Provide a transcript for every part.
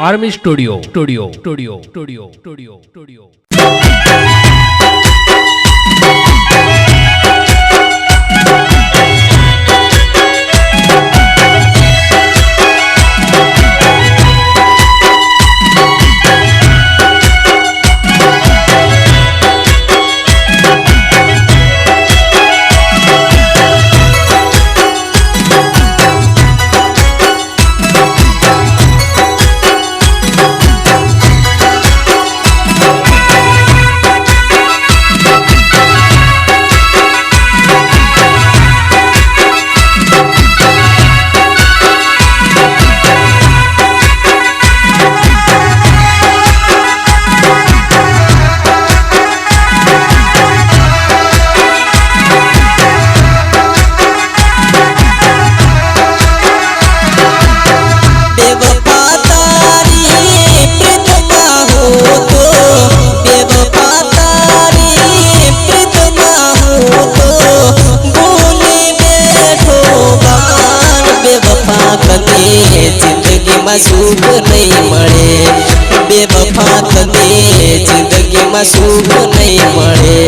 Army studio studio studio studio studio studio. सुख नहीं मळे बेवफा तने जिंदगी में सुख नहीं मळे।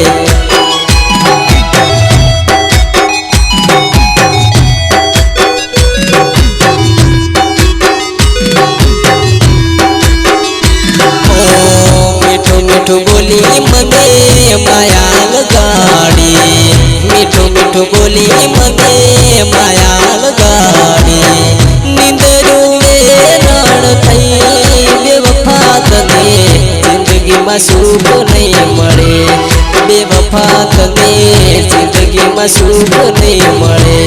मीठू मीठू बोली मने मायाल गाड़ी, मीठू मीठू बोली मने मायाल गाड़ी। बेवफा तने जिंदगी में सुख नहीं मळे बेवफा तने जिंदगी में सुख नहीं मळे।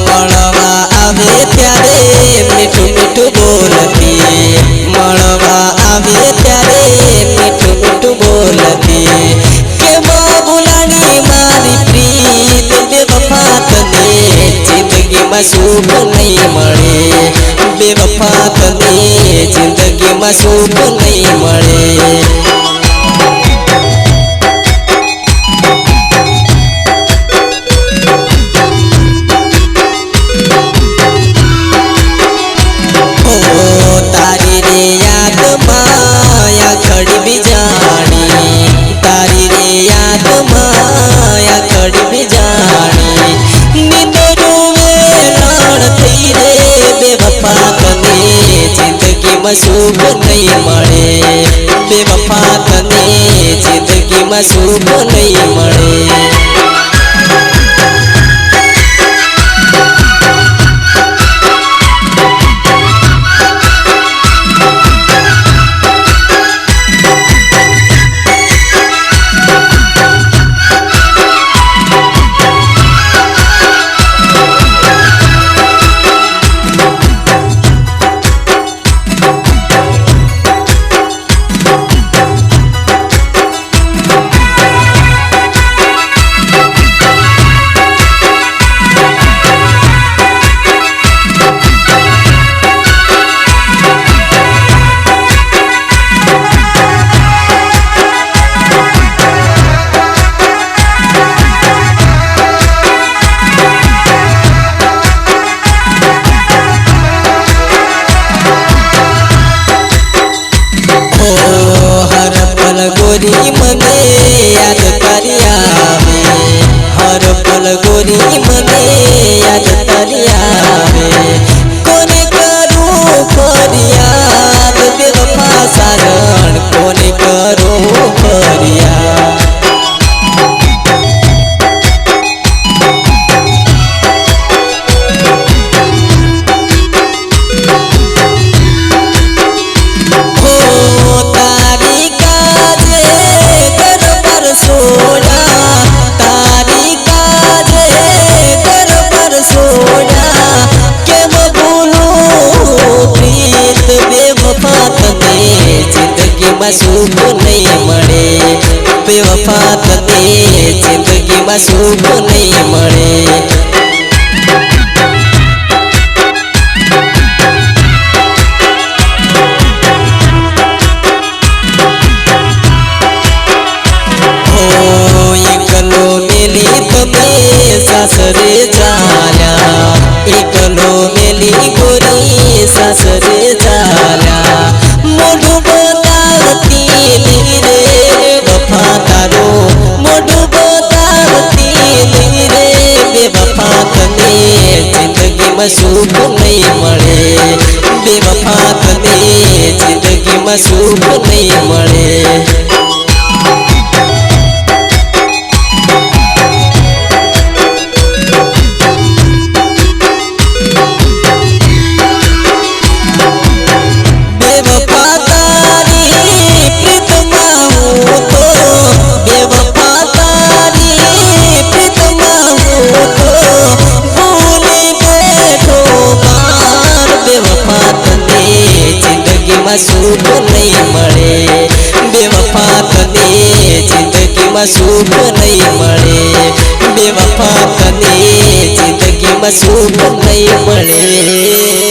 मळवा आवे त्यारे मीठू मीठू बोलती, मळवा आवे त्यारे मीठू मीठू बोलती। के बुलानी मारी प्रीत बेवफा तने जिंदगी में सुख नहीं मळे बेवफा तने जिंदगी में सुख नहीं मळे। तारी रे याद माया खड़ी भी जानी, तारी रे याद माया खड़ी भी जानी। नींदरू में राण थई रे बेवफा तने जिंदगी में सुख नहीं मळे बेवफा तने जिंदगी में सुख नहीं मळे। गोरी मने याद करिया हर पल गोरी मने याद करिया कोने करूं फरियाद बेवफा साजन कोने करूं फरियाद। सुख नहीं मळे बेवफा तने जिंदगी में सुख नहीं मळे। જિંદગીમાં સુખ નહીં મળે બેવફા તને જિંદગીમાં સુખ નહીં મળે સુખ નહીં મળે બેવફા તને જિંદગીમાં સુખ નહીં મળે બેવફા તને જિંદગીમાં સુખ નહીં મળે